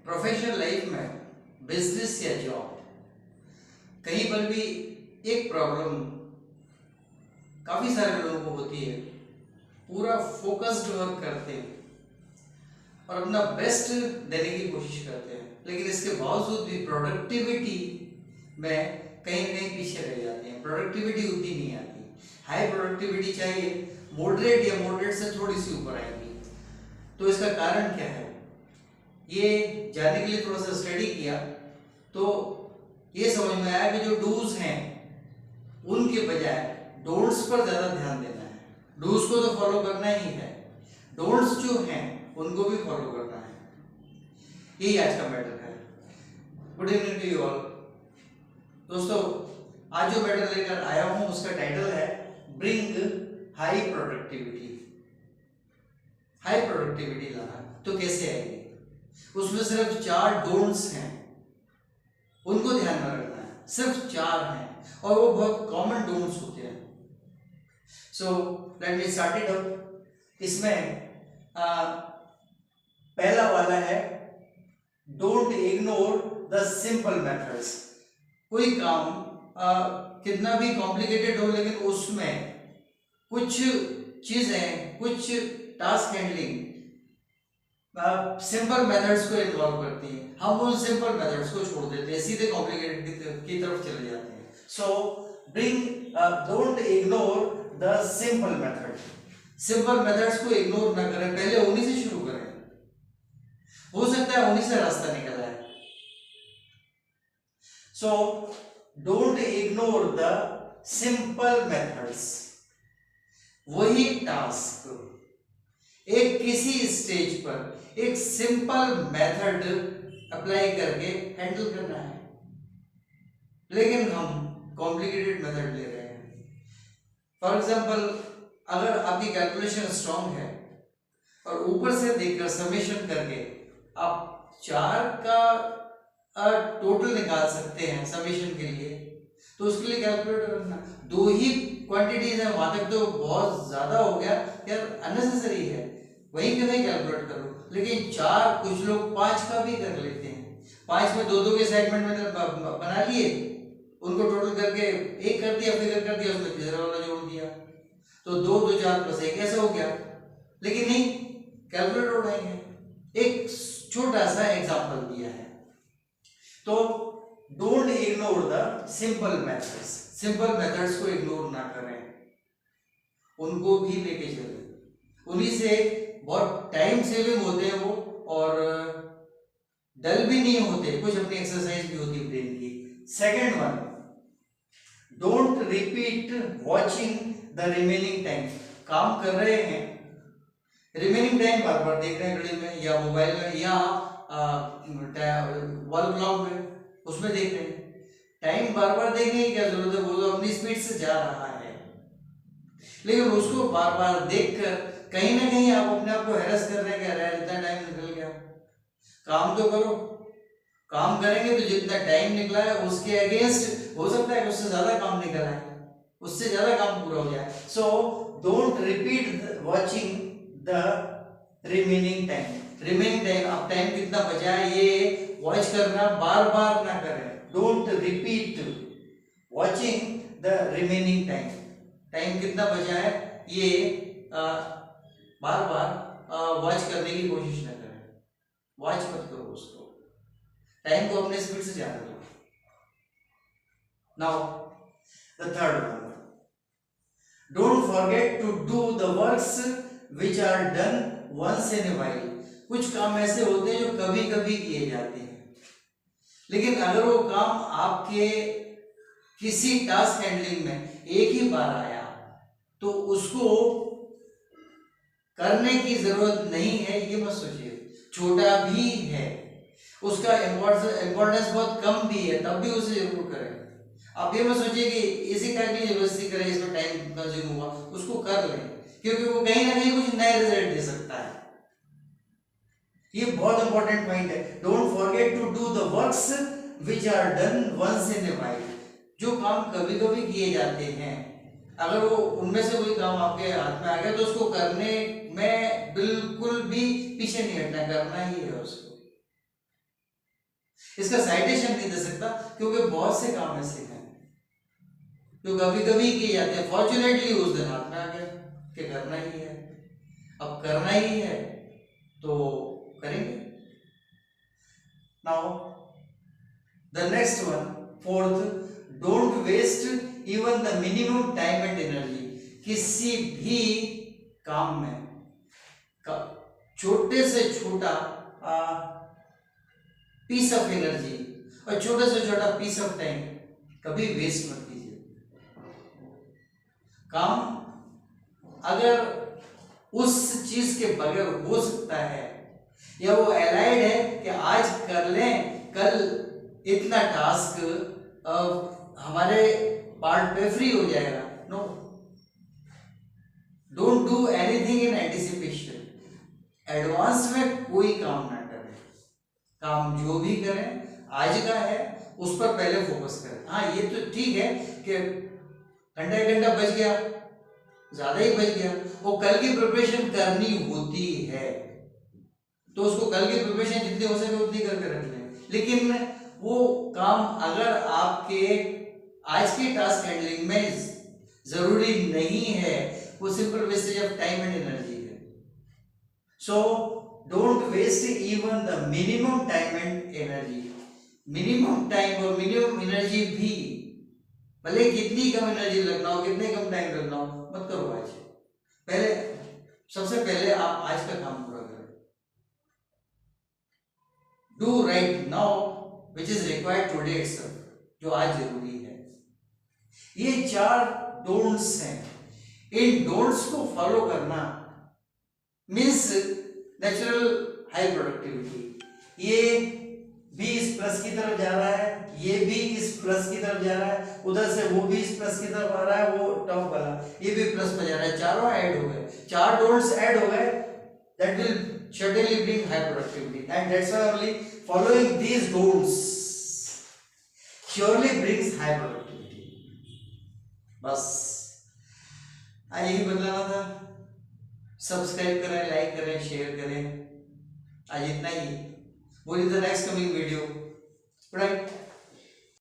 Professional life में business या job कहीं पर भी एक प्रॉब्लम काफी सारे लोगों को होती है। पूरा फोकस्ड वर्क करते हैं और अपना बेस्ट देने की कोशिश करते हैं, लेकिन इसके बावजूद भी प्रोडक्टिविटी में कहीं ना कहीं पीछे रह जाते हैं। प्रोडक्टिविटी उतनी नहीं आती। हाई प्रोडक्टिविटी चाहिए, मॉडरेट या मॉडरेट से थोड़ी सी ऊपर आएगी। तो इसका कारण क्या है, ये जानने के लिए थोड़ा सा स्टडी किया तो ये समझ में आया कि जो डूज हैं उनके बजाय डोंट्स पर ज्यादा ध्यान देना है। डूज को तो फॉलो करना ही है, डोंट्स जो हैं उनको भी फॉलो करना है। यही आज का मैटर है। Good evening to you all. दोस्तों, आज जो मैटर लेकर आया हूं उसका टाइटल है bring high productivity. High productivity लाना तो कैसे आएगी, उसमें सिर्फ 4 डोंट्स हैं, उनको ध्यान में रखना है। सिर्फ 4 हैं और वो बहुत कॉमन डोंट्स होते हैं। So let me start it up. इसमें पहला वाला है don't ignore the simple methods. कोई काम कितना भी कॉम्प्लिकेटेड हो, लेकिन उसमें कुछ चीजें, कुछ टास्क हैंडलिंग सिंपल मेथड्स को इन्वॉल्व करती हैं। हम उन सिंपल मेथड्स को छोड़ देते हैं, सीधे कॉम्प्लिकेटेड की तरफ चले जाते हैं। So don't ignore the simple method. Simple methods को इग्नोर ना करें, पहले उन्हीं से शुरू करें। हो सकता है उन्हीं से रास्ता निकल आए। So don't ignore the simple methods. वही टास्क एक किसी स्टेज पर एक सिंपल मेथड अप्लाई करके हैंडल करना है, लेकिन हम कॉम्प्लिकेटेड मेथड ले रहे हैं। फॉर एग्जांपल, अगर आपकी कैलकुलेशन स्ट्रांग है और ऊपर से देखकर समेशन करके आप 4 का टोटल निकाल सकते हैं समेशन के लिए, तो उसके लिए कैलकुलेटर रखना। 2 ही क्वांटिटीज है, वहां तक तो बहुत ज्यादा हो गया यार, अननेसेसरी है, वहीं क्यों नहीं कैलकुलेट करो। लेकिन 4, कुछ लोग 5 का भी कर लेते हैं। 5 में 2-2 के सेगमेंट में बना लिए, उनको टोटल करके 1 कर दिया, फिगर कर दिया, उसमें तीसरा वाला जोड़ दिया, तो 2 2 4 + 1 ऐसा हो गया। लेकिन नहीं, कैलकुलेटर उठाएंगे। एक छोटा सा एग्जांपल दिया है। तो don't ignore the simple methods. Simple methods को इग्नोर ना करें, उनको भी लेके चलें। उन्हीं से बहुत टाइम सेविंग होते हैं वो, और डल भी नहीं होते, कुछ अपनी एक्सरसाइज भी होती है ब्रेन की। Second one, don't repeat watching the remaining time. काम कर रहे हैं, रिमेनिंग टाइम बार बार देख रहे हैं घड़ी में या मोबाइल में या वॉल क्लॉक में, उसमें देख रहे हैं। टाइम बार बार देखने की क्या जरूरत है, वो तो अपनी स्पीड से जा रहा है। लेकिन उसको बार बार देखकर कहीं ना कहीं आप अपने आप को हैरेस कर रहे हैं कि यार इतना टाइम निकल गया। काम तो करो। काम करेंगे तो जितना टाइम निकला है उसके अगेंस्ट हो सकता है कि उससे ज्यादा काम निकल आए, उससे ज्यादा काम पूरा हो जाए। So don't repeat watching the remaining time. Remaining time, अब टाइम कितना बचा है ये वॉच करना बार बार ना करें। Don't repeat watching the remaining time. Time कितना बचा है ये बार बार वॉच करने की कोशिश न करें। वॉच मत करो उसको, टाइम को अपने स्पीड से जाने दो। Now the third one, don't forget to do the works which are done once in a while. कुछ काम ऐसे होते हैं जो कभी कभी किए जाते हैं, लेकिन अगर वो काम आपके किसी टास्क हैंडलिंग में एक ही बार आया तो उसको करने की जरूरत नहीं है, ये मत सोचिए। छोटा भी है, उसका इंपॉर्टेंस बहुत कम भी है, तब भी उसे जरूर करें। आप ये मत सोचिए कि इसी टाइम की जबरदस्ती करें, इसमें टाइम कंज्यूम हुआ, उसको कर लें, क्योंकि वो कहीं ना कहीं कुछ नए रिजल्ट दे सकता है। ये बहुत इंपॉर्टेंट पॉइंट है। Don't forget to do the works which are done once in a while. जो काम कभी कभी किए जाते हैं, अगर वो उनमें से कोई काम आपके हाथ में आ गया तो उसको करने में बिल्कुल भी पीछे नहीं हटना, करना ही है उसको। इसका साइटेशन नहीं दे सकता क्योंकि बहुत से काम ऐसे हैं जो कभी कभी किए जाते हैं। फॉर्चुनेटली उस दिन हाथ में आ गया कि करना ही है, अब करना ही है तो करेंगे। Now the next one, fourth, don't waste even the minimum time and energy. किसी भी काम में छोटे से छोटा पीस ऑफ एनर्जी और छोटे से छोटा पीस ऑफ टाइम कभी वेस्ट मत कीजिए। काम अगर उस चीज के बगैर हो सकता है या वो एलाइड है कि आज कर लें, कल इतना टास्क हमारे पार्ट पे फ्री हो जाएगा, no, don't do anything in anticipation. Advance में कोई काम ना करें, काम जो भी करें आज का है उस पर पहले फोकस करें। हाँ ये तो ठीक है कि घंटा एक घंटा बच गया, ज्यादा ही बच गया, वो कल की प्रिपरेशन करनी होती है तो उसको कल की प्रिपरेशन जितनी हो सके उतनी करके रख लें। लेकिन वो काम अगर आपके आज के टास्क हैंडलिंग में जरूरी नहीं है, वो simple wastage of time and energy है। So don't waste even the minimum time and energy. Minimum time और मिनिमम एनर्जी भी भले कितनी कम एनर्जी लगना हो, कितने कम टाइम लगना हो, मत करो आज। पहले सबसे पहले आप आज का काम पूरा करें। Do right now which is required today itself, जो आज जरूरी है। ये 4 डोंट्स हैं। इन डोंट्स को फॉलो करना मीन्स नेचुरल हाई प्रोडक्टिविटी। ये भी इस प्लस की तरफ जा रहा है, ये भी इस प्लस की तरफ जा रहा है, उधर से वो भी इस प्लस की तरफ आ रहा है, वो टॉप वाला ये भी प्लस में जा रहा है, चारों ऐड हो गए, 4 डोंट्स ऐड हो गए, that will certainly bring high productivity, and that's why only following these don'ts surely brings high productivity। बस यही बतलाना था। सब्सक्राइब करें, लाइक करें, शेयर करें। आज इतना ही। वो is the next coming video, right.